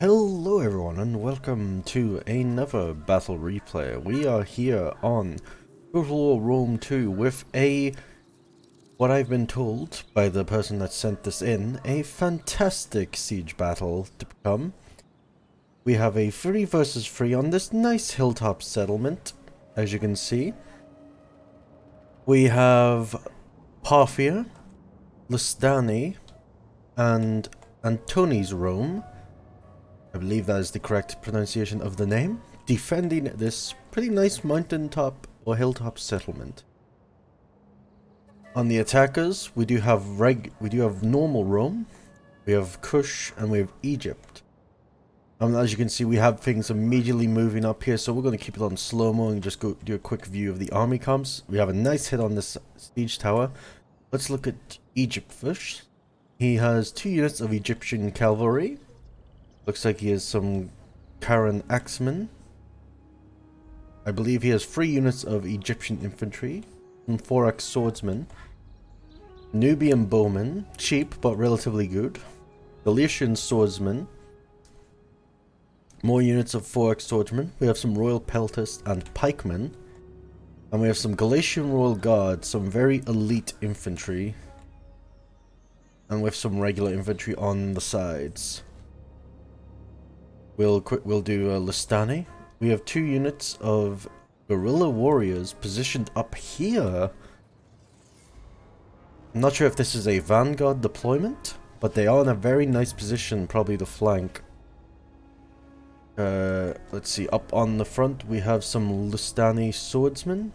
Hello everyone and welcome to another battle replay. We are here on Total War Rome 2 with what I've been told by the person that sent this in, a fantastic siege battle to come. We have a 3 versus 3 on this nice hilltop settlement, as you can see. We have Parthia, Listani, and Antoni's Rome. I believe that is the correct pronunciation of the name, defending this pretty nice mountaintop or hilltop settlement. On the attackers, we do have normal Rome, we have Kush, and we have Egypt. As you can see, we have things immediately moving up here, so we're going to keep it on slow-mo and just go do a quick view of the army comps. We have a nice hit on this siege tower. Let's look at Egypt first. He has 2 units of Egyptian cavalry. Looks like he has some Karen axemen. I believe he has 3 units of Egyptian infantry, some Forax swordsmen, Nubian bowmen, cheap but relatively good, Galician swordsmen, more units of Forax swordsmen. We have some royal peltists and pikemen, and we have some Galician royal guards, some very elite infantry, and with some regular infantry on the sides. We'll do Listani. We have 2 units of guerrilla warriors positioned up here. I'm not sure if this is a vanguard deployment, but they are in a very nice position, probably to flank. Let's see, up on the front we have some Listani swordsmen.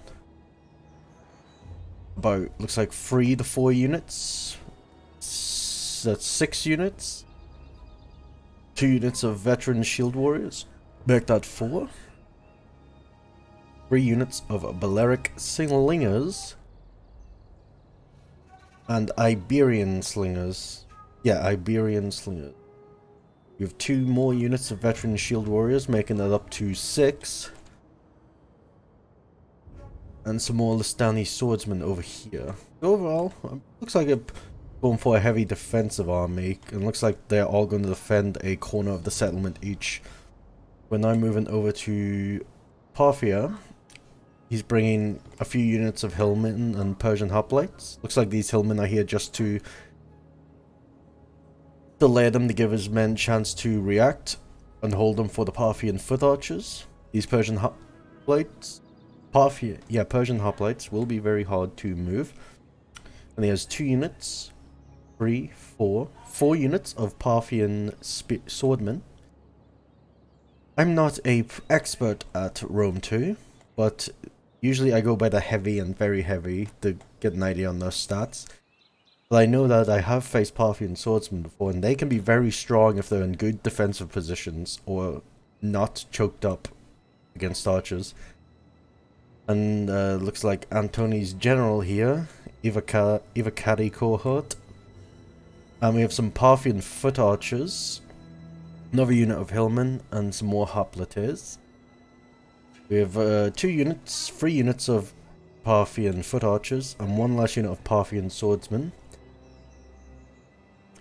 Looks like 3 to 4 units. That's 6 units. 2 units of veteran shield warriors, backed at 4. 3 units of Balearic slingers. And Iberian slingers. Yeah, Iberian slingers. We have 2 more units of veteran shield warriors, making that up to 6. And some more Listani swordsmen over here. Overall, looks like going for a heavy defensive army, and looks like they're all going to defend a corner of the settlement each. We're now moving over to Parthia. He's bringing a few units of hillmen and Persian hoplites. Looks like these hillmen are here just to delay them, to give his men chance to react and hold them for the Parthian foot archers. These Persian hoplites, Persian hoplites will be very hard to move. And he has 2 units. 4 units of Parthian swordmen. I'm not a expert at Rome 2, but usually I go by the heavy and very heavy to get an idea on their stats. But I know that I have faced Parthian swordsmen before, and they can be very strong if they're in good defensive positions or not choked up against archers. And looks like Antony's general here, Ivakari cohort. And we have some Parthian foot archers, another unit of hillmen, and some more hoplites. We have 3 units of Parthian foot archers, and 1 last unit of Parthian swordsmen.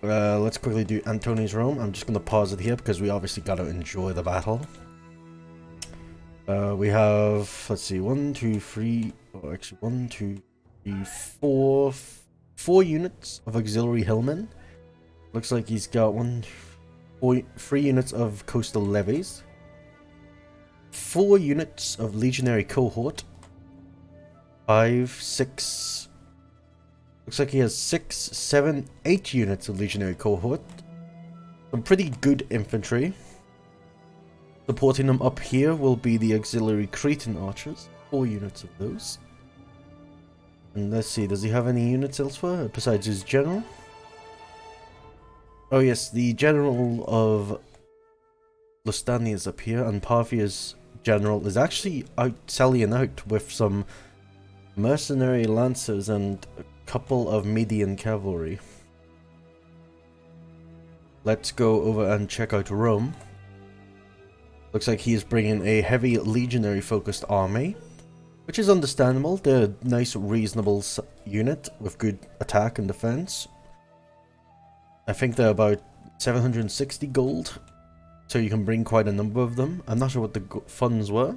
Let's quickly do Antony's Rome. I'm just going to pause it here because we obviously got to enjoy the battle. We have, let's see, 1, 2, 3, or actually 1, 2, 3, 4 units of auxiliary hillmen. Looks like he's got 3 units of coastal levies, 4 units of legionary cohort, 5, 6. Looks like he has 6, 7, 8 units of legionary cohort. Some pretty good infantry. Supporting them up here will be the auxiliary Cretan archers, 4 units of those. And let's see, does he have any units elsewhere besides his general? Oh yes, the general of Lustani is up here, and Parthia's general is actually out sallying out with some mercenary lancers and a couple of Median cavalry. Let's go over and check out Rome. Looks like he is bringing a heavy legionary focused army, which is understandable. They're a nice reasonable unit with good attack and defense. I think they're about 760 gold so you can bring quite a number of them. I'm not sure what the funds were.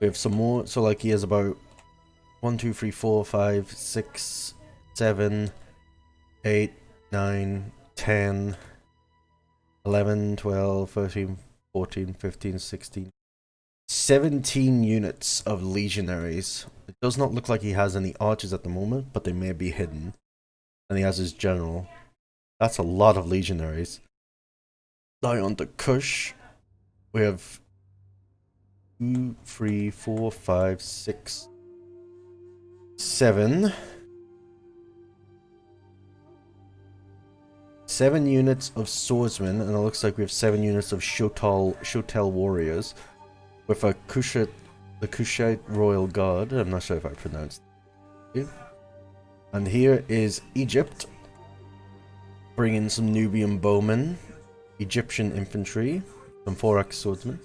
We have some more, so like he has about 1, 2, 3, 4, 5, 6, 7, 8, 9, 10, 11, 12, 13, 14, 15, 16, 17 units of legionaries. It does not look like he has any archers at the moment, but they may be hidden. And he has his general. That's a lot of legionaries. Now on to Kush. We have 2, 3, 4, 5, 6, 7. 7 units of swordsmen, and it looks like we have 7 units of Shotel warriors. With a Kushite, the Kushite Royal Guard. I'm not sure if I pronounced it. And here is Egypt. Bring in some Nubian bowmen, Egyptian infantry, some 4x swordsmen.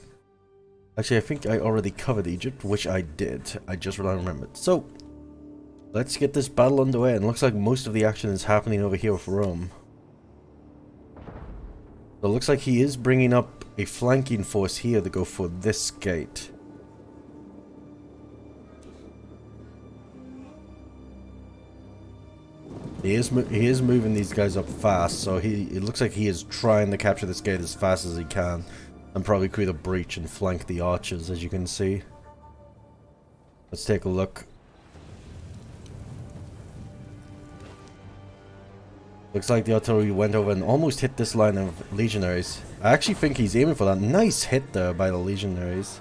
Actually, I think I already covered Egypt, which I did. I just remembered. So, let's get this battle underway. And it looks like most of the action is happening over here with Rome. So it looks like he is bringing up a flanking force here to go for this gate. He is moving these guys up fast, so it looks like he is trying to capture this gate as fast as he can, and probably create a breach and flank the archers, as you can see. Let's take a look. Looks like the artillery went over and almost hit this line of legionaries. I actually think he's aiming for that. Nice hit there by the legionaries.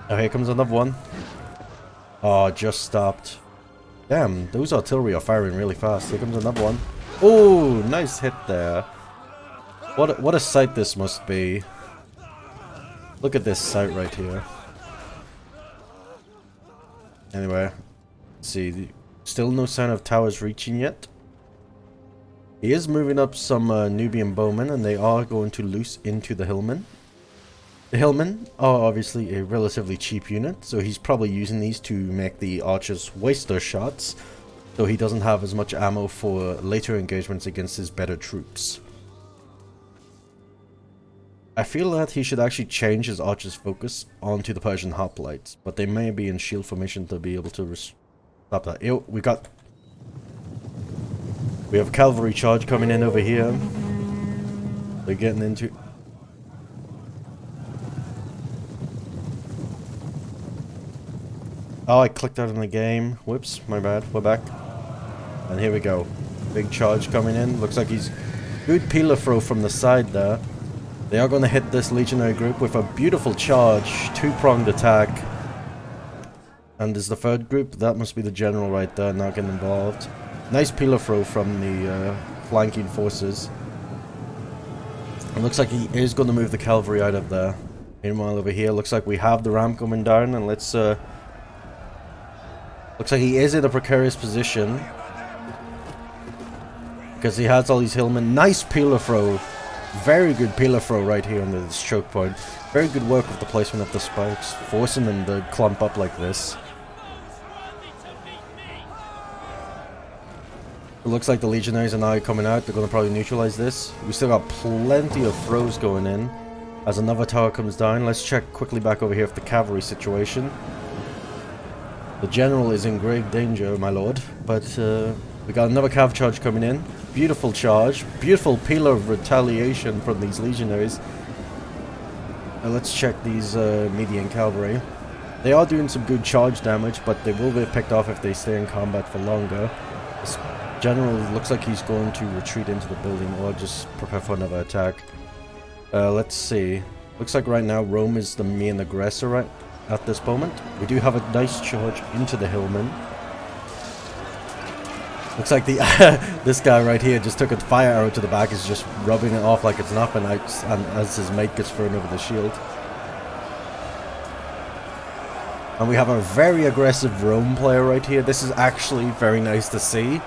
Oh, here comes another one. Oh, just stopped. Damn, those artillery are firing really fast. Here comes another one. Oh, nice hit there. What a sight this must be. Look at this sight right here. Anyway, let's see. Still no sign of towers reaching yet. He is moving up some Nubian bowmen, and they are going to loose into the hillmen. The hillmen are obviously a relatively cheap unit, so he's probably using these to make the archers waste their shots, so he doesn't have as much ammo for later engagements against his better troops. I feel that he should actually change his archers' focus onto the Persian hoplites, but they may be in shield formation to be able to stop that. Ew, we have cavalry charge coming in over here. They're getting into... Oh, I clicked out of the game. Whoops, my bad. We're back. And here we go. Big charge coming in. Looks like he's... Good pillar throw from the side there. They are going to hit this legionary group with a beautiful charge. Two-pronged attack. And there's the third group. That must be the general right there, not getting involved. Nice pillar throw from the flanking forces. It looks like he is going to move the cavalry out of there. Meanwhile, over here, looks like we have the ramp coming down, and let's... looks like he is in a precarious position. Because he has all these hillmen. Nice pillar throw. Very good pillar throw right here under this choke point. Very good work with the placement of the spikes. Forcing them to clump up like this. It looks like the legionaries are now coming out. They're going to probably neutralize this. We still got plenty of throws going in. As another tower comes down, let's check quickly back over here for the cavalry situation. The general is in grave danger, my lord. But we got another cav charge coming in. Beautiful charge. Beautiful pillar of retaliation from these legionaries. Let's check these median cavalry. They are doing some good charge damage, but they will be picked off if they stay in combat for longer. This general looks like he's going to retreat into the building or just prepare for another attack. Let's see. Looks like right now Rome is the main aggressor right at this moment. We do have a nice charge into the hillmen. Looks like the this guy right here just took a fire arrow to the back, is just rubbing it off like it's nothing, and as his mate gets thrown over the shield. And we have a very aggressive Rome player right here. This is actually very nice to see,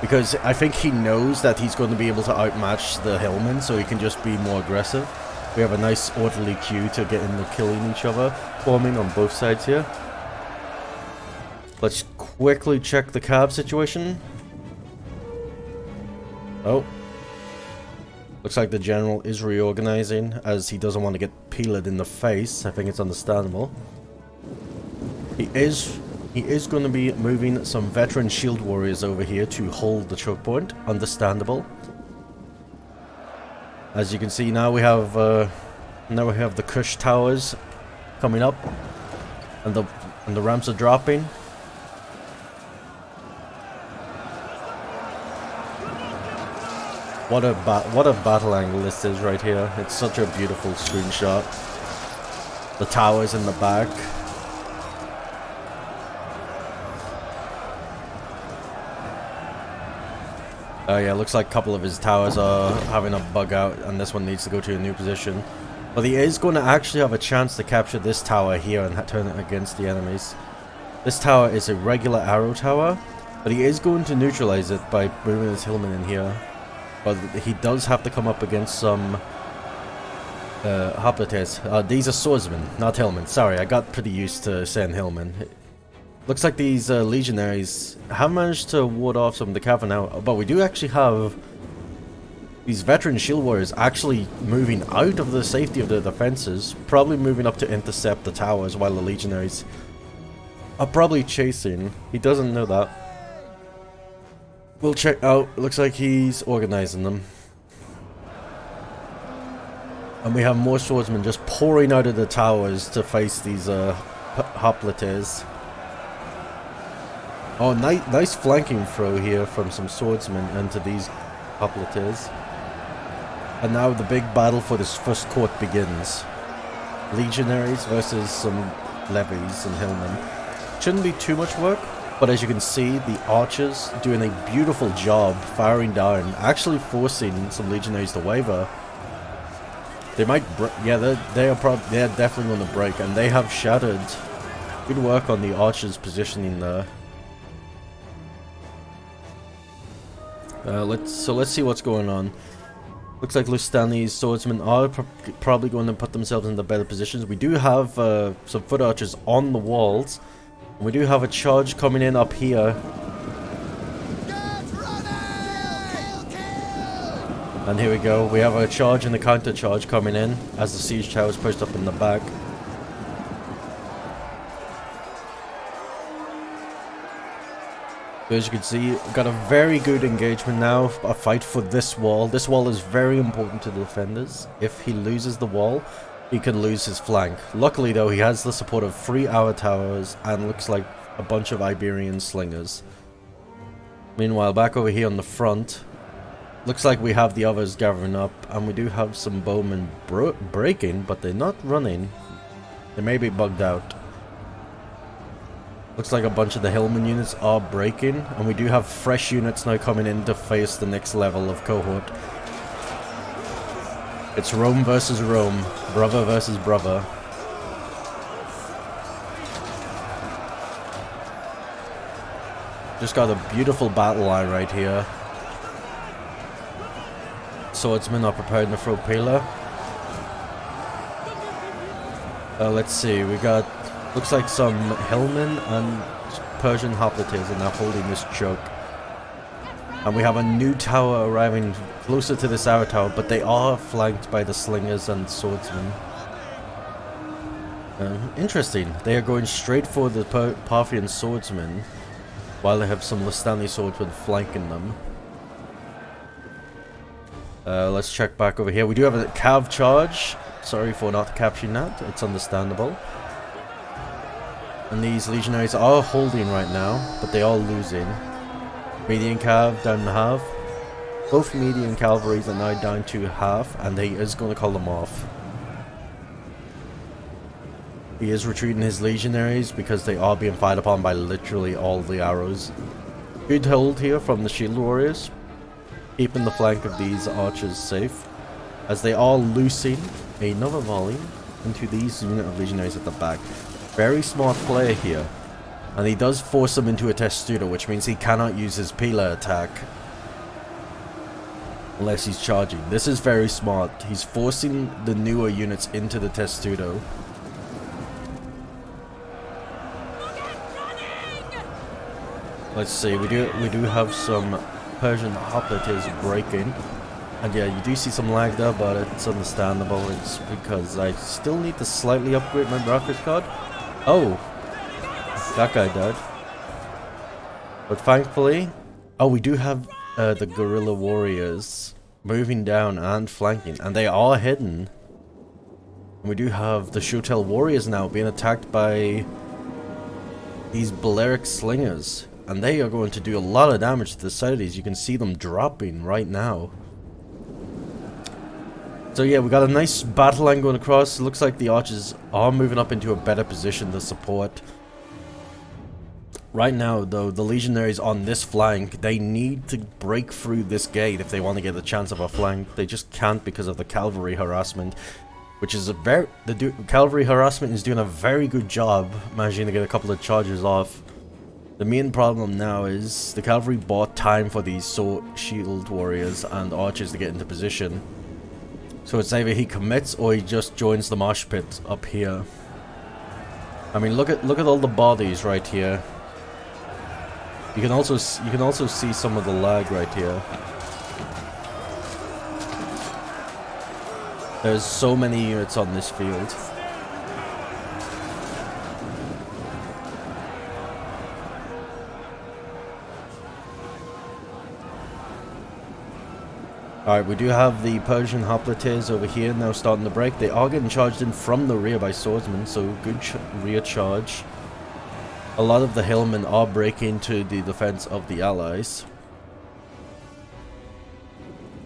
because I think he knows that he's going to be able to outmatch the hillmen, so he can just be more aggressive. We have a nice orderly queue to get into killing each other, forming on both sides here. Let's quickly check the cab situation. Oh. Looks like the general is reorganizing as he doesn't want to get peeled in the face. I think it's understandable. He is going to be moving some veteran shield warriors over here to hold the choke point. Understandable. As you can see, now we have the Kush towers coming up, and the ramps are dropping. What a battle angle this is right here. It's such a beautiful screenshot. The towers in the back. Oh yeah, looks like a couple of his towers are having a bug out, and this one needs to go to a new position. But he is going to actually have a chance to capture this tower here and turn it against the enemies. This tower is a regular arrow tower, but he is going to neutralize it by moving his hillman in here. But he does have to come up against some hoplites. These are swordsmen, not hillmen. Sorry, I got pretty used to saying hillmen. Looks like these legionaries have managed to ward off some of the cavalry now. But we do actually have these veteran shield warriors actually moving out of the safety of the defenses. Probably moving up to intercept the towers while the legionaries are probably chasing. He doesn't know that. We'll check out. Looks like he's organizing them. And we have more swordsmen just pouring out of the towers to face these hoplites. Oh, nice flanking throw here from some swordsmen into these hoplites. And now the big battle for this first court begins. Legionaries versus some levies and hillmen. Shouldn't be too much work. But as you can see, the archers doing a beautiful job firing down, actually forcing some legionaries to waver. They might, yeah, they're definitely going to break, and they have shattered. Good work on the archers' positioning there. Let's see what's going on. Looks like Lustani's swordsmen are probably going to put themselves in the better positions. We do have some foot archers on the walls. We do have a charge coming in up here. And here we go. We have a charge and a counter charge coming in as the siege tower is pushed up in the back. So as you can see, we've got a very good engagement now. A fight for this wall. This wall is very important to the defenders. If he loses the wall, he can lose his flank. Luckily though, he has the support of 3 hour towers and looks like a bunch of Iberian slingers. Meanwhile, back over here on the front, looks like we have the others gathering up, and we do have some bowmen breaking, but they're not running. They may be bugged out. Looks like a bunch of the hillman units are breaking, and we do have fresh units now coming in to face the next level of cohort. It's Rome versus Rome, brother versus brother. Just got a beautiful battle line right here. Swordsmen are preparing to throw pillar. Let's see, we got, looks like some hillmen and Persian hoplites are now holding this choke. And we have a new tower arriving closer to this arrow tower, but they are flanked by the slingers and swordsmen. Interesting. They are going straight for the Parthian swordsmen, while they have some Listani swordsmen flanking them. Let's check back over here. We do have a cav charge. Sorry for not capturing that. It's understandable. And these legionaries are holding right now, but they are losing. Median cav down to half. Both median cavalries are now down to half, and he is going to call them off. He is retreating his legionaries because they are being fired upon by literally all the arrows. Good hold here from the shield warriors, keeping the flank of these archers safe, as they are loosing another volley into these unit of legionaries at the back. Very smart play here. And he does force them into a testudo, which means he cannot use his Pila attack unless he's charging. This is very smart. He's forcing the newer units into the testudo. Let's see, we do have some Persian hoplite is breaking. And yeah, you do see some lag there, but it's understandable. It's because I still need to slightly upgrade my graphics card. Oh, that guy died. But thankfully, oh, we do have the guerrilla warriors moving down and flanking, and they are hidden. And we do have the Shotel warriors now being attacked by these Balearic slingers, and they are going to do a lot of damage to the side of these. You can see them dropping right now. So yeah, we got a nice battle line going across. It looks like the archers are moving up into a better position to support. Right now, though, the legionaries on this flank, they need to break through this gate if they want to get a chance of a flank. They just can't because of the cavalry harassment, which is the cavalry harassment is doing a very good job managing to get a couple of charges off. The main problem now is the cavalry bought time for these shield warriors and archers to get into position. So it's either he commits or he just joins the Moshpit up here. I mean, look at all the bodies right here. You can also see some of the lag right here. There's so many units on this field. Alright, we do have the Persian hoplites over here now starting to break. They are getting charged in from the rear by swordsmen, so good rear charge. A lot of the hillmen are breaking to the defense of the allies.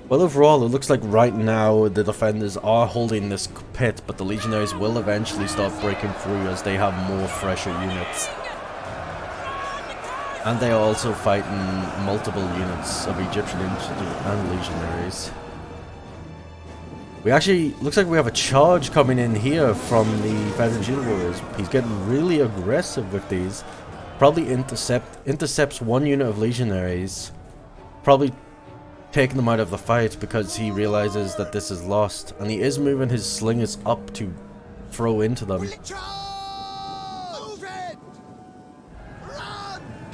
Well, overall, it looks like right now the defenders are holding this pit, but the legionaries will eventually start breaking through as they have more fresher units. And they are also fighting multiple units of Egyptian infantry and legionaries. We actually, looks like we have a charge coming in here from the veteran shield warriors. He's getting really aggressive with these. Probably intercepts one unit of legionaries. Probably taking them out of the fight because he realizes that this is lost. And he is moving his slingers up to throw into them.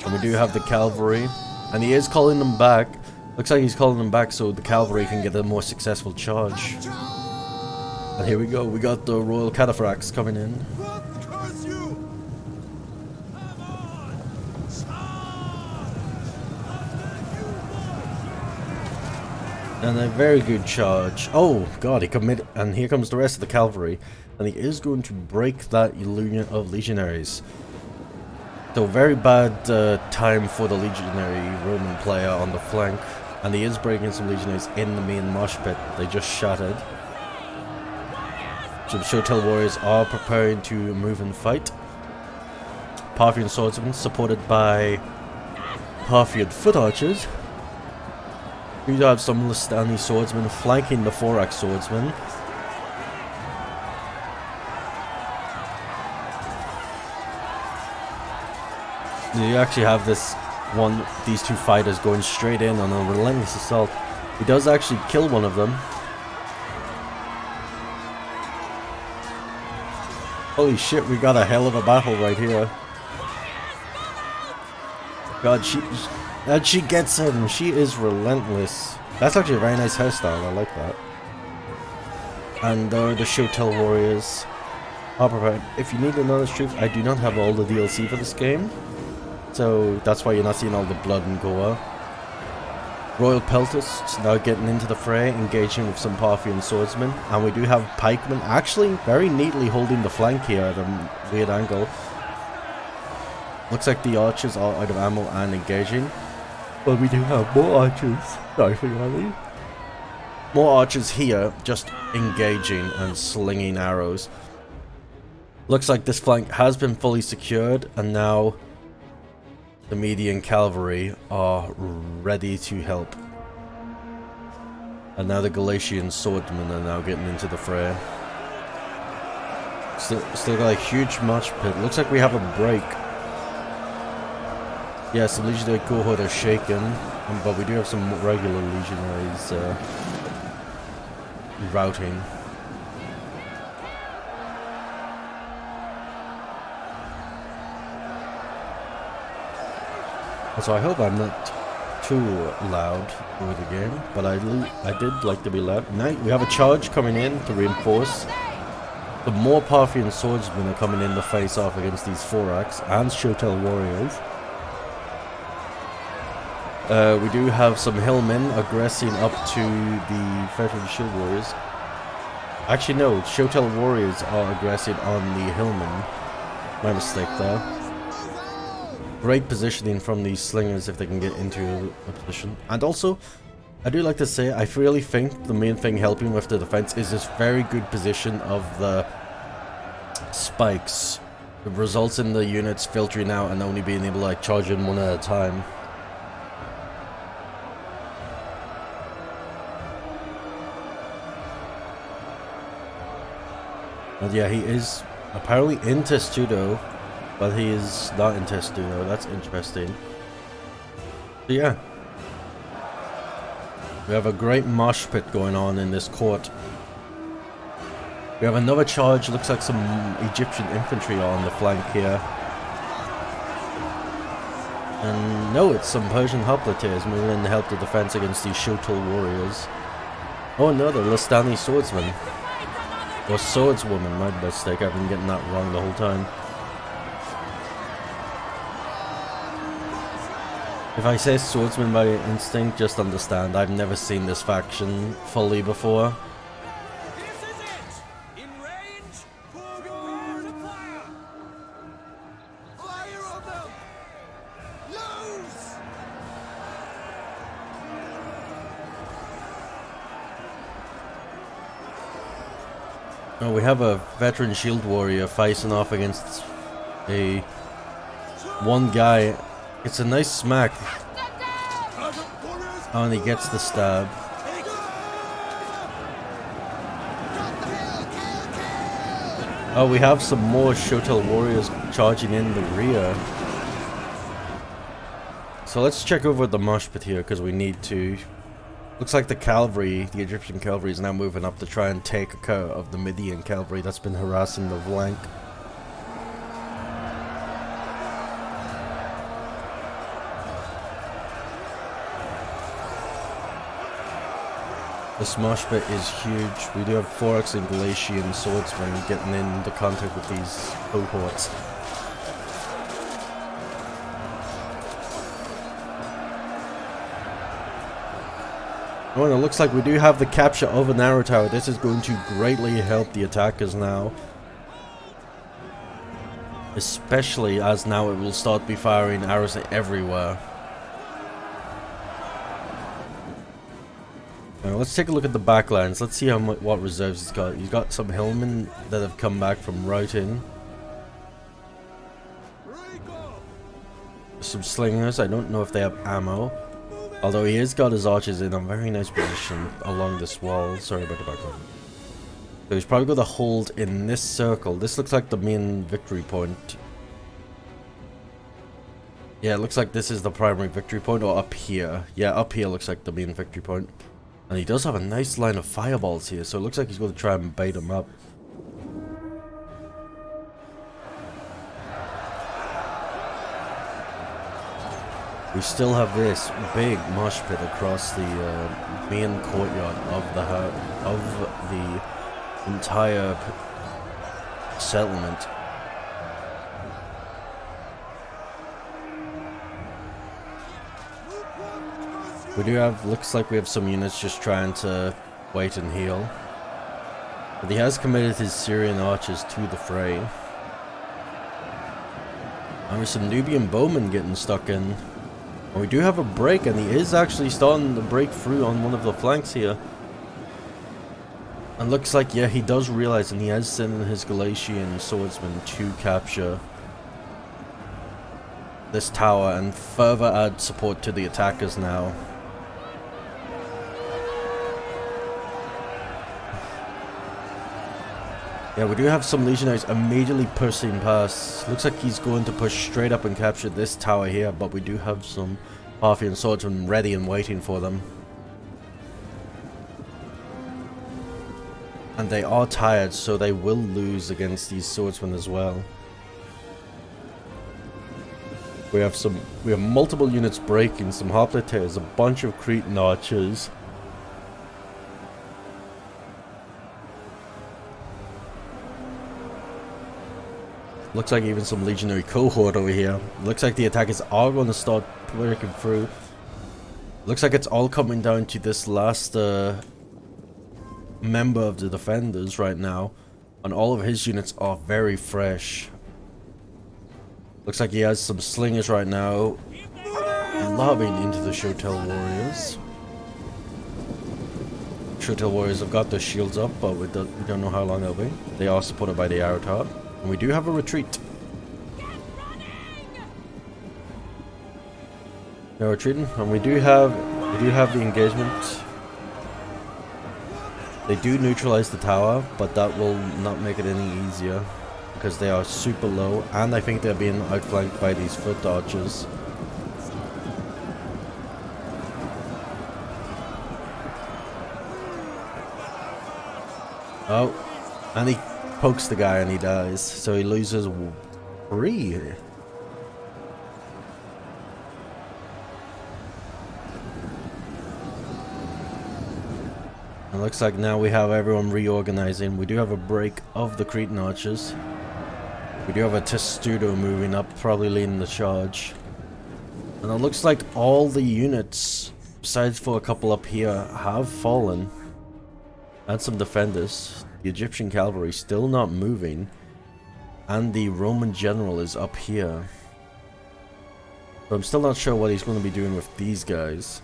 And we do have the cavalry. And he is calling them back. Looks like he's calling them back so the cavalry can get a more successful charge. And here we go, we got the royal cataphracts coming in. And a very good charge. Oh god, he committed, and here comes the rest of the cavalry. And he is going to break that union of legionaries. So very bad time for the legionary Roman player on the flank. And he is breaking some legionaries in the main mosh pit. They just shattered. Some Shotel warriors are preparing to move and fight. Parthian swordsmen supported by Parthian foot archers. We do have some Listani swordsmen flanking the Thorax swordsmen. You actually have these two fighters going straight in on a relentless assault. He does actually kill one of them. Holy shit, we got a hell of a battle right here. God, she gets him. She is relentless. That's actually a very nice hairstyle. I like that. And the Shotel warriors are prepared. If you need an honest truth, I do not have all the DLC for this game. So that's why you're not seeing all the blood and gore. Royal Peltists now getting into the fray, engaging with some Parthian swordsmen. And we do have pikemen actually very neatly holding the flank here at a weird angle. Looks like the archers are out of ammo and engaging. But we do have more archers. Sorry for yawning. More archers here just engaging and slinging arrows. Looks like this flank has been fully secured, and now the Median cavalry are ready to help. And now the Galatian swordsmen are now getting into the fray. Still got a huge march pit. Looks like we have a break. Yes, the legionary cohort are shaken, but we do have some regular legionaries routing. So I hope I'm not too loud over the game, but I did like to be loud. Now we have a charge coming in to reinforce. The more Parthian swordsmen are coming in to face off against these Thorax and Shotel warriors. We do have some hillmen aggressing up to the veteran shield warriors. Actually no, Shotel warriors are aggressing on the hillmen. My mistake there. Great positioning from these slingers if they can get into a position. And also, I do like to say, I really think the main thing helping with the defense is this very good position of the spikes. It results in the units filtering out and only being able to like charge in one at a time. But yeah, he is apparently in Testudo, but he is not in Testudo. That's interesting. So yeah. We have a great Moshpit going on in this court. We have another charge. Looks like some Egyptian infantry on the flank here. And no, it's some Persian hoplites moving in to help the defense against these Shotel warriors. Oh no, they're Listani swordsmen. Or swordswoman, my mistake. I've been getting that wrong the whole time. If I say swordsman by instinct, just understand I've never seen this faction fully before. This is it! In range, forward to fire! Fire on them! Loose! Oh, we have a veteran shield warrior facing off against a one guy. It's a nice smack. Oh, and he gets the stab. Oh, we have some more Shotel warriors charging in the rear. So let's check over the Moshpit here because we need to. Looks like the cavalry, the Egyptian cavalry, is now moving up to try and take care of the Median cavalry that's been harassing the flank. This Moshpit is huge. We do have Thorax and Galatian swordsmen getting into contact with these cohorts. Oh, and it looks like we do have the capture of an arrow tower. This is going to greatly help the attackers now. Especially as now it will start be firing arrows everywhere. Now, let's take a look at the backlines. Let's see how much, what reserves he's got. He's got some hillmen that have come back from routing. Some slingers. I don't know if they have ammo. Although he has got his archers in a very nice position along this wall. Sorry about the background. So he's probably going to hold in this circle. This looks like the main victory point. Yeah, it looks like this is the primary victory point, or up here. Yeah, up here looks like the main victory point. And he does have a nice line of fireballs here, so it looks like he's going to try and bait him up. We still have this big mosh pit across the main courtyard of the entire settlement. We do have, looks like we have some units just trying to wait and heal. But he has committed his Syrian archers to the fray. And there's some Nubian bowmen getting stuck in. And we do have a break, and he is actually starting to break through on one of the flanks here. And looks like, yeah, he does realize, and he has sent in his Galatian swordsman to capture this tower and further add support to the attackers now. Yeah, we do have some legionaries immediately pushing past. Looks like he's going to push straight up and capture this tower here, but we do have some Parthian swordsmen ready and waiting for them. And they are tired, so they will lose against these swordsmen as well. We have multiple units breaking, some hoplites, a bunch of Cretan archers. Looks like even some legionary cohort over here. Looks like the attackers are going to start breaking through. Looks like it's all coming down to this last member of the defenders right now. And all of his units are very fresh. Looks like he has some slingers right now. Lobbing into the Shotel warriors. Shotel warriors have got their shields up, but we don't know how long they'll be. They are supported by the arrow top. And we do have a retreat. They're retreating, and we do have the engagement. They do neutralize the tower, but that will not make it any easier because they are super low, and I think they're being outflanked by these foot archers. Oh, and he pokes the guy and he dies, so he loses 3. It looks like now we have everyone reorganizing. We do have a break of the Cretan archers. We do have a Testudo moving up, probably leading the charge. And it looks like all the units, besides for a couple up here, have fallen. And some defenders. The Egyptian cavalry still not moving. And the Roman general is up here. But I'm still not sure what he's going to be doing with these guys.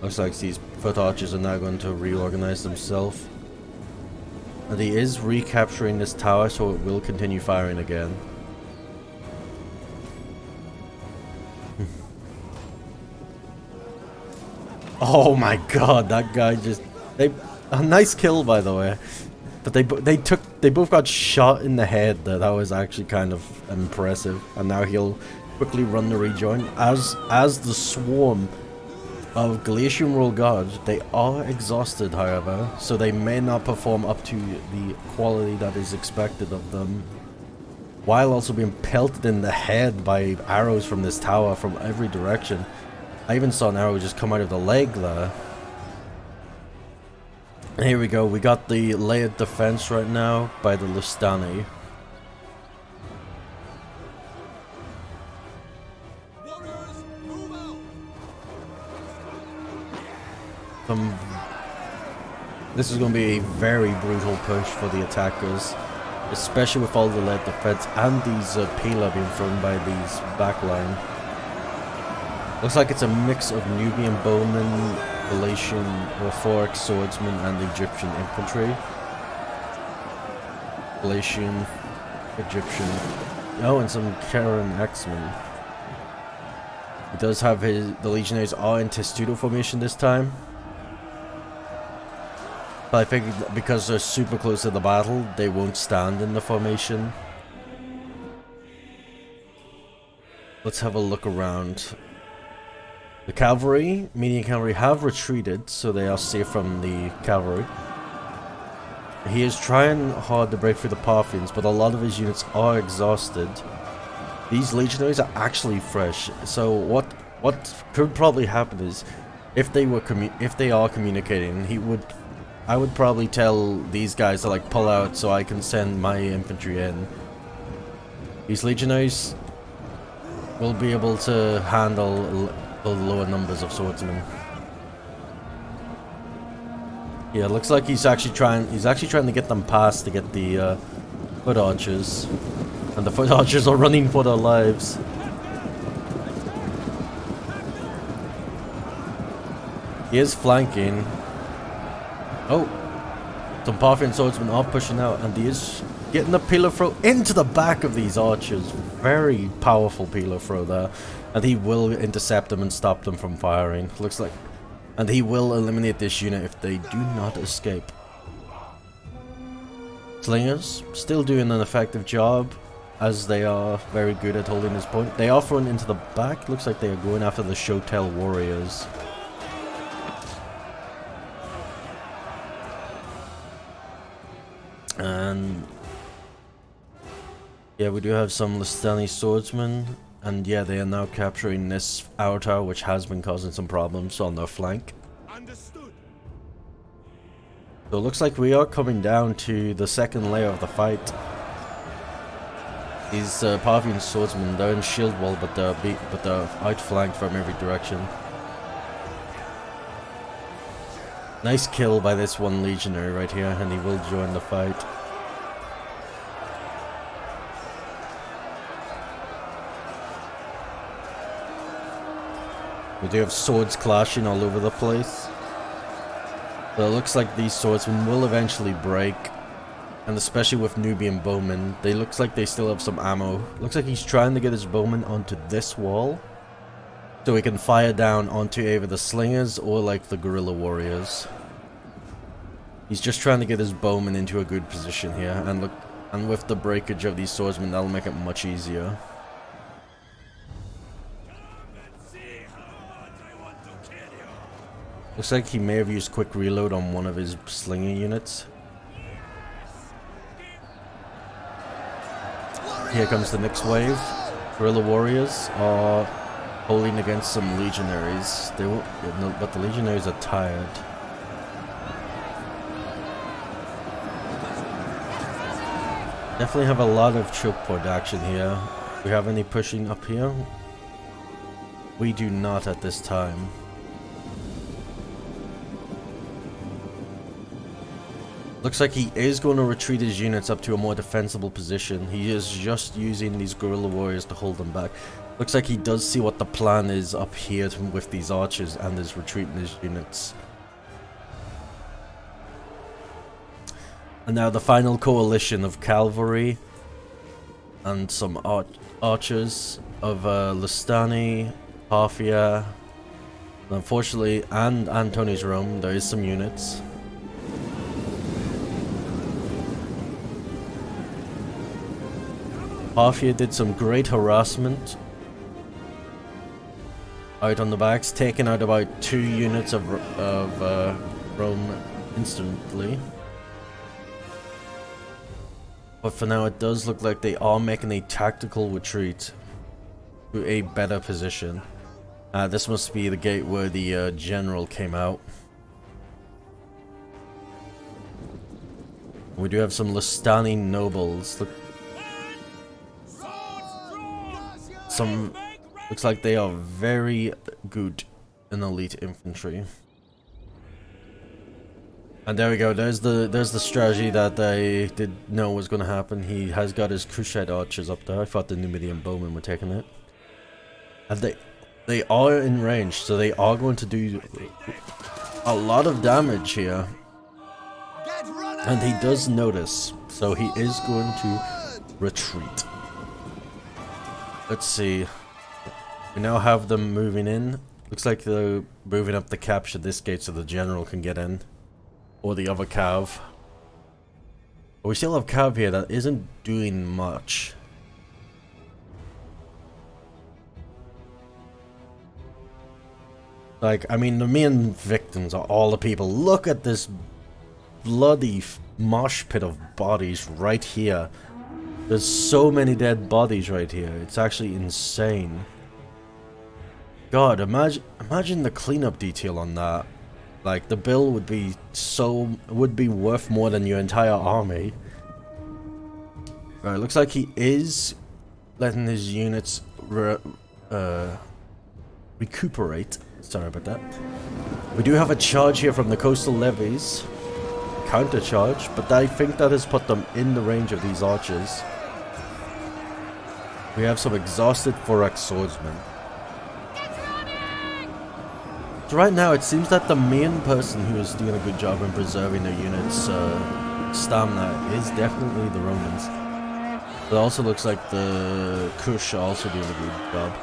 Looks like these foot archers are now going to reorganize themselves. And he is recapturing this tower, so it will continue firing again. Oh my god, that guy just... a nice kill, by the way. But they both got shot in the head there. That was actually kind of impressive. And now he'll quickly run the rejoin. As the swarm of Galatian Royal Guard, they are exhausted, however, so they may not perform up to the quality that is expected of them, while also being pelted in the head by arrows from this tower from every direction. I even saw an arrow just come out of the leg there. And here we go, we got the layered defense right now by the Lustani. This is going to be a very brutal push for the attackers, especially with all the lead defense and these pila being thrown by these backline. Looks like it's a mix of Nubian bowmen, Galatian rhetoric swordsmen, and Egyptian infantry. Galatian, Egyptian, oh, and some Karen X-Men. He does have the legionaries are in Testudo formation this time. But I think because they're super close to the battle, they won't stand in the formation. Let's have a look around. The cavalry, median cavalry, have retreated, so they are safe from the cavalry. He is trying hard to break through the Parthians, but a lot of his units are exhausted. These legionaries are actually fresh, so what could probably happen is, if they are communicating, I would probably tell these guys to like pull out so I can send my infantry in. These legionaries will be able to handle the lower numbers of swordsmen. Yeah, it looks like he's actually trying to get them past to get the foot archers. And the foot archers are running for their lives. He is flanking. Oh, some Parthian swordsmen are pushing out, and he is getting the pillar throw into the back of these archers. Very powerful pillar throw there, and he will intercept them and stop them from firing. Looks like, and he will eliminate this unit if they do not escape. Slingers still doing an effective job, as they are very good at holding this point. They are thrown into the back. Looks like they are going after the Shotel warriors. Yeah, we do have some Listani swordsmen, and yeah, they are now capturing this outer tower, which has been causing some problems on their flank. Understood. So it looks like we are coming down to the second layer of the fight. These Parthian swordsmen, they're in shield wall, but they're outflanked from every direction. Nice kill by this one legionary right here, and he will join the fight. We do have swords clashing all over the place. But it looks like these swordsmen will eventually break. And especially with Nubian bowmen, they looks like they still have some ammo. Looks like he's trying to get his bowmen onto this wall, so he can fire down onto either the slingers or like the guerrilla warriors. He's just trying to get his bowmen into a good position here, and look, and with the breakage of these swordsmen, that'll make it much easier. Looks like he may have used quick reload on one of his slinger units. Here comes the next wave. Guerrilla warriors are holding against some legionaries. They will, no, but the legionaries are tired. Definitely have a lot of choke point action here. Do we have any pushing up here? We do not at this time. Looks like he is going to retreat his units up to a more defensible position. He is just using these guerrilla warriors to hold them back. Looks like he does see what the plan is up here with these archers and is retreating his units. And now the final coalition of cavalry and some archers of Listani, Parthia, and unfortunately, and Antony's Rome. There is some units. Parthia did some great harassment out on the backs, taking out about 2 units of Rome instantly. But for now, it does look like they are making a tactical retreat to a better position. This must be the gate where the general came out. We do have some Listani nobles. Looks like they are very good in elite infantry. And there we go. There's the strategy that they did know was going to happen. He has got his Kushite archers up there. I thought the Numidian bowmen were taking it. And they are in range, so they are going to do a lot of damage here. And he does notice, so he is going to retreat. Let's see. We now have them moving in. Looks like they're moving up to capture this gate so the general can get in. Or the other cav. But we still have cav here that isn't doing much. Like, I mean, the main victims are all the people. Look at this bloody mosh pit of bodies right here. There's so many dead bodies right here. It's actually insane. God, imagine the cleanup detail on that. Like, the bill would be worth more than your entire army. Alright, looks like he is letting his units recuperate. Sorry about that. We do have a charge here from the coastal levies. Counter charge, but I think that has put them in the range of these archers. We have some exhausted Forex swordsmen. So right now it seems that the main person who is doing a good job in preserving their units' stamina is definitely the Romans. It also looks like the Kush are also doing a good job.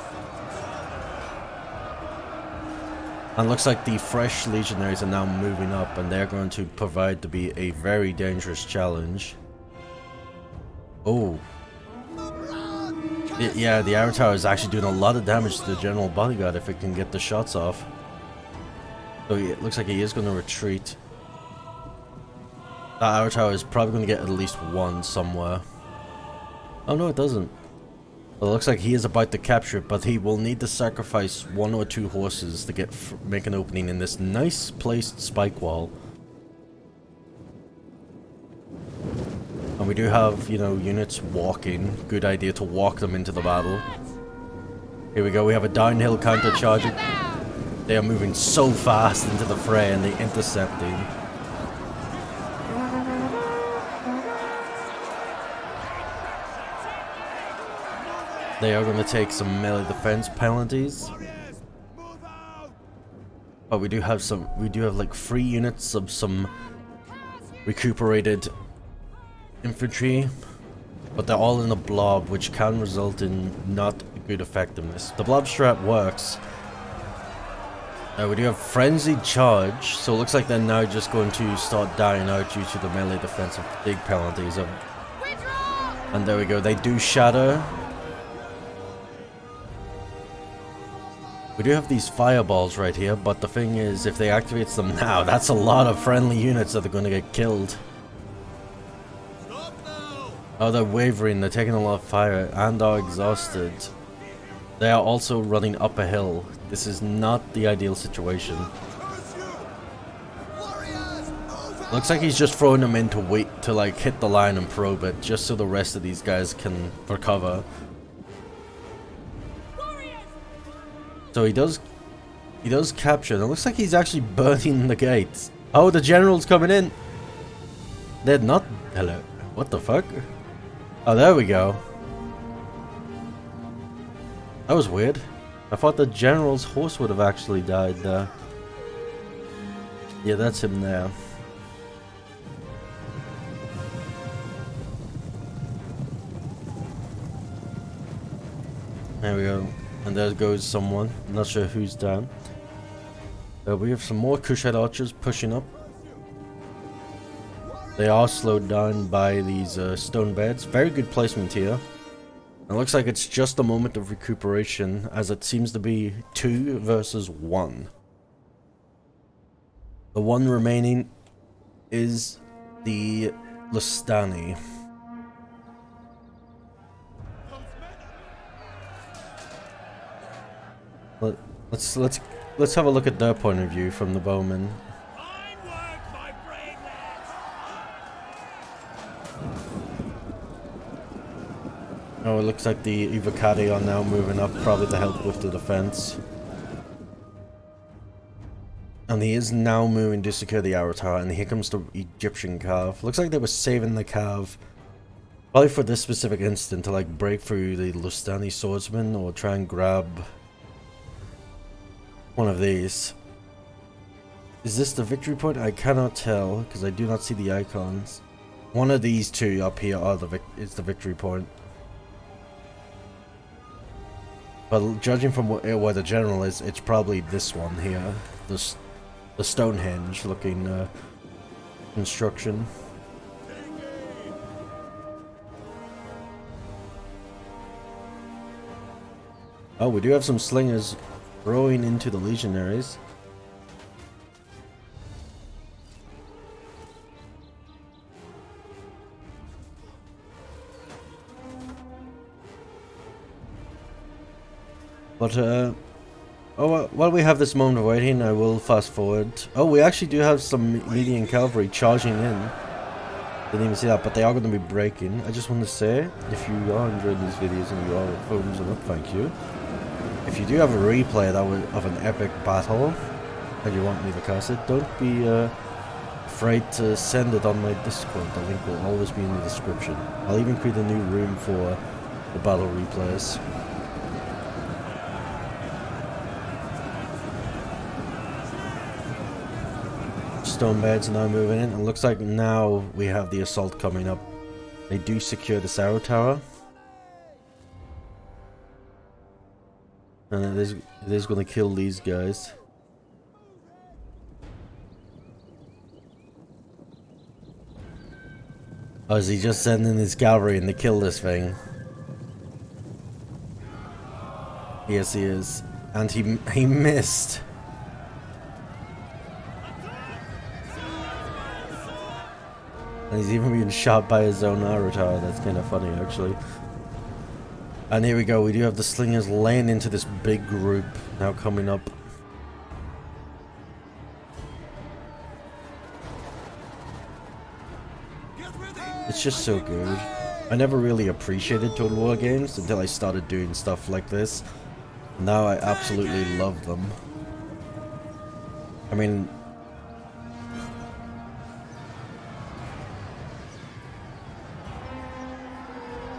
And looks like the fresh legionaries are now moving up, and they're going to provide to be a very dangerous challenge. Oh. Yeah, the arrow tower is actually doing a lot of damage to the general bodyguard if it can get the shots off. So it looks like he is going to retreat. That arrow tower is probably going to get at least one somewhere. Oh no, it doesn't. Well, it looks like he is about to capture it, but he will need to sacrifice 1 or 2 horses to get make an opening in this nice placed spike wall. And we do have, you know, units walking. Good idea to walk them into the battle. Here we go, we have a downhill counter charging. They are moving so fast into the fray and they intercepting. They are going to take some melee defense penalties. But we do have like 3 units of some recuperated infantry. But they're all in a blob, which can result in not good effectiveness. The blob strat works. We do have frenzied charge, so it looks like they're now just going to start dying out due to the melee defensive big penalties. And there we go, they do shatter. We do have these fireballs right here, but the thing is, if they activate them now, that's a lot of friendly units that are going to get killed. Oh, they're wavering, they're taking a lot of fire, and are exhausted. They are also running up a hill. This is not the ideal situation. Looks like he's just throwing them in to wait to like hit the line and probe it, just so the rest of these guys can recover. So he does capture. It looks like he's actually burning the gates. Oh, the general's coming in. They're not. Hello. What the fuck? Oh, there we go. That was weird. I thought the general's horse would have actually died there. Yeah, that's him there. There we go. And there goes someone. I'm not sure who's down. We have some more Kushite archers pushing up. They are slowed down by these stone beds. Very good placement here. It looks like it's just a moment of recuperation, as it seems to be 2 versus 1. The one remaining is the Lustani. Let's have a look at their point of view from the bowmen. Oh, it looks like the Ivocati are now moving up, probably to help with the defense. And he is now moving to secure the Arrow Tower, and here comes the Egyptian Cav. Looks like they were saving the Cav, probably for this specific instant, to like break through the Lustani swordsman, or try and grab one of these. Is this the victory point? I cannot tell, because I do not see the icons. One of these 2 up here are is the victory point. But judging from where the general is, it's probably this one here. The Stonehenge looking construction. Oh, we do have some slingers throwing into the legionaries. But, while we have this moment of waiting, I will fast forward. Oh, we actually do have some median cavalry charging in. Didn't even see that, but they are going to be breaking. I just want to say, if you are enjoying these videos and you are thumbs up, thank you. If you do have a replay of an epic battle, and you want me to cast it, don't be afraid to send it on my Discord. The link will always be in the description. I'll even create a new room for the battle replays. Stone beds now moving in, and looks like now we have the assault coming up. They do secure the Arrow Tower, and it is going to kill these guys. Oh, is he just sending his cavalry in to kill this thing? Yes, he is, and he missed. And he's even being shot by his own arrow tower. That's kind of funny, actually. And here we go, we do have the slingers laying into this big group now coming up. It's just so good. I never really appreciated Total War games until I started doing stuff like this. Now I absolutely love them. I mean,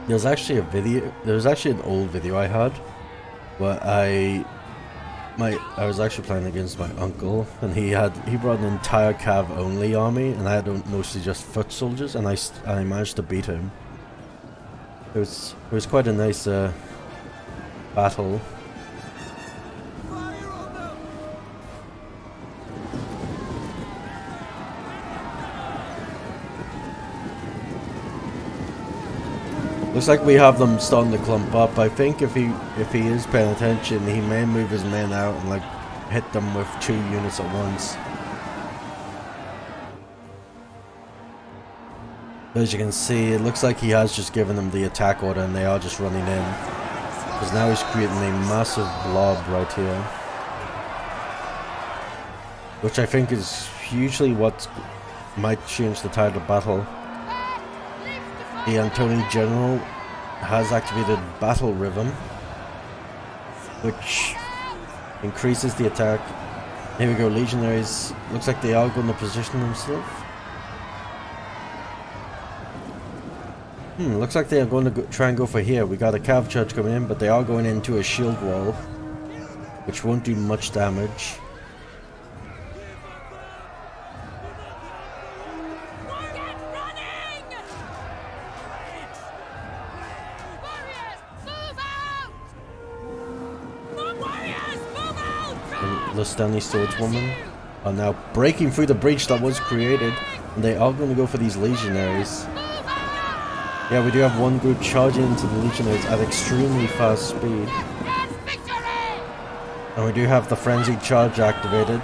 there's actually an old video I had where I was actually playing against my uncle, and he brought an entire cav only army, and I had mostly just foot soldiers, and I managed to beat him. It was quite a nice battle. Looks like we have them starting to clump up. I think if he is paying attention, he may move his men out and like hit them with 2 units at once. As you can see, it looks like he has just given them the attack order and they are just running in. Because now he's creating a massive blob right here. Which I think is hugely what might change the tide of battle. The Antony General has activated Battle Rhythm, which increases the attack. Here we go, Legionaries. Looks like they are going to position themselves. Looks like they are going to try and go for here. We got a cav charge coming in, but they are going into a shield wall, which won't do much damage. The Stanley Swordswoman are now breaking through the breach that was created, and they are going to go for these Legionaries. Yeah, we do have one group charging into the Legionaries at extremely fast speed. And we do have the Frenzied Charge activated,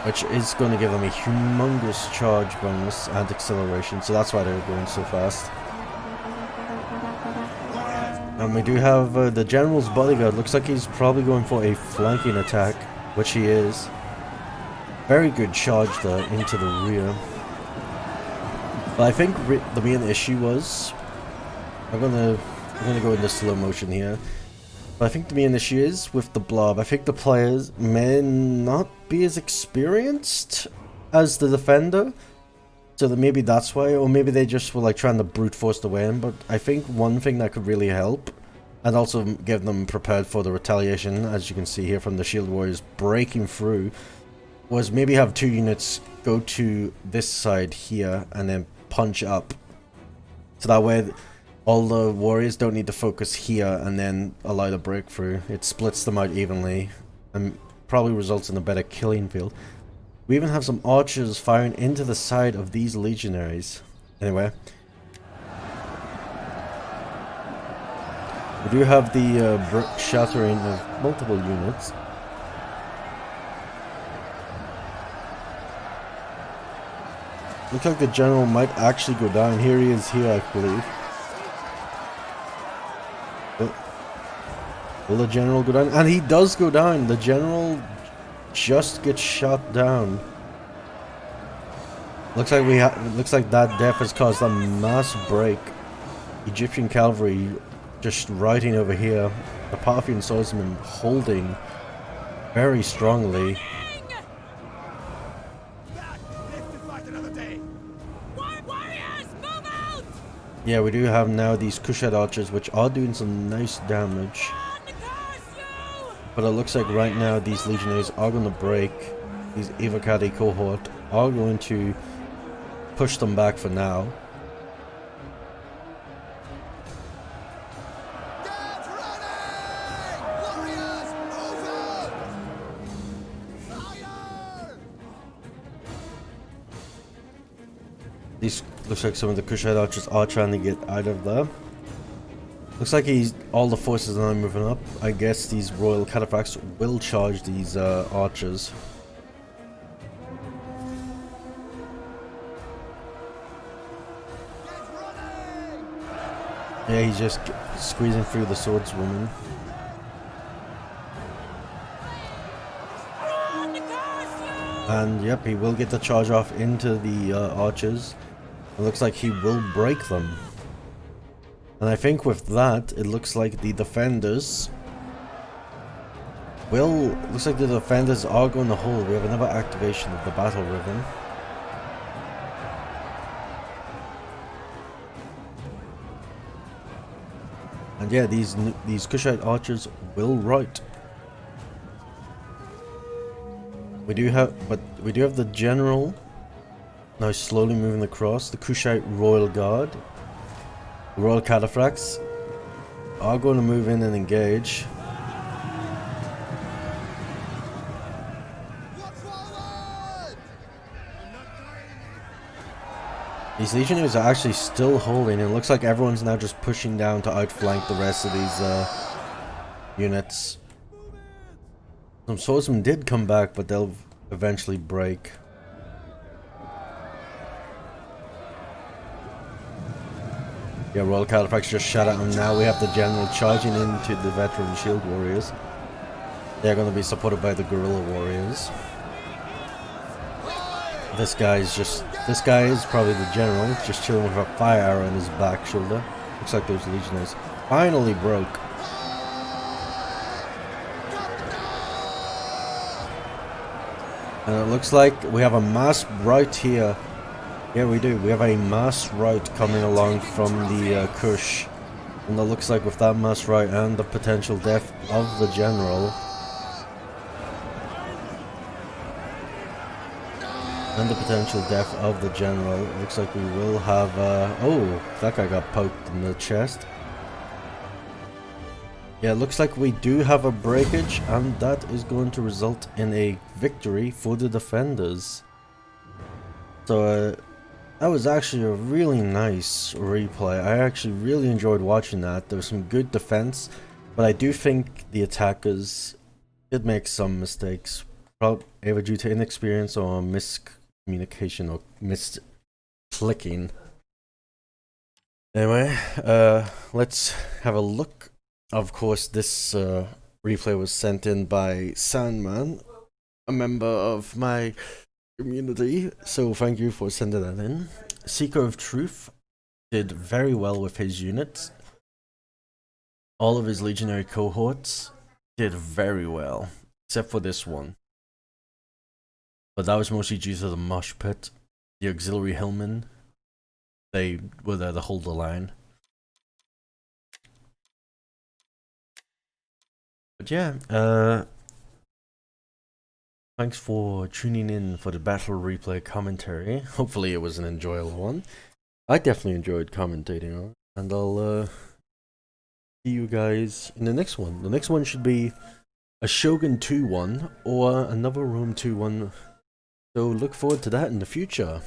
which is going to give them a humongous charge bonus and acceleration, so that's why they're going so fast. And we do have the General's Bodyguard. Looks like he's probably going for a flanking attack, which he is. Very good charge there into the rear. But I think the main issue was, I'm gonna go into slow motion here. But I think the main issue is with the blob. I think the players may not be as experienced as the defender. So that maybe that's why, or maybe they just were like trying to brute force the way in. But I think one thing that could really help, and also get them prepared for the retaliation, as you can see here from the Shield Warriors breaking through, was maybe have 2 units go to this side here and then punch up. So that way all the warriors don't need to focus here and then allow the breakthrough. It splits them out evenly and probably results in a better killing field. We even have some archers firing into the side of these legionaries. Anyway. We do have the brick shattering of multiple units. Looks like the general might actually go down. Here he is here, I believe. Will the general go down? And he does go down. The general just gets shot down. Looks like that death has caused a mass break. Egyptian cavalry just riding over here. The Parthian swordsmen holding very strongly. Yeah, we do have now these Kushite archers, which are doing some nice damage. But it looks like right now these legionaries are going to break. These Evocati cohort are going to push them back for now. These looks like some of the Kushite archers are trying to get out of there. Looks like all the forces are now moving up. I guess these royal cataphracts will charge these archers. Yeah, he's just squeezing through the swordswoman. And yep, he will get the charge off into the archers. It looks like he will break them. And I think with that, it looks like the defenders looks like the defenders are going to hold. We have another activation of the battle rhythm. And yeah, these Kushite archers will right. We do have the general now slowly moving across. The Kushite Royal Guard, the Royal Cataphracts are going to move in and engage. These legionnaires are actually still holding, and it looks like everyone's now just pushing down to outflank the rest of these units. Some swordsmen did come back, but they'll eventually break. Yeah, Royal Cataphracts just shot at him. Now we have the general charging into the veteran shield warriors. They're going to be supported by the guerrilla warriors. This guy is probably the general, just chilling with a fire arrow in his back shoulder. Looks like those legionnaires finally broke. And it looks like we have a mass rout here. Yeah, we do. We have a mass rout coming along from the Kush. And it looks like with that mass rout and the potential death of the general, it looks like we will have, oh, that guy got poked in the chest. Yeah, it looks like we do have a breakage, and that is going to result in a victory for the defenders. So, that was actually a really nice replay. I actually really enjoyed watching that. There was some good defense, but I do think the attackers did make some mistakes, probably either due to inexperience or miscommunication or misclicking. Anyway, let's have a look. Of course, this replay was sent in by Sandman, a member of my community, so thank you for sending that in. Seeker of Truth did very well with his units. All of his legionary cohorts did very well, except for this one. But that was mostly due to the Moshpit. The auxiliary hillmen, they were there to hold the line. But yeah, thanks for tuning in for the battle replay commentary. Hopefully it was an enjoyable one. I definitely enjoyed commentating on it, and I'll see you guys in the next one. The next one should be a Shogun 2-1 or another Rome 2-1. So look forward to that in the future.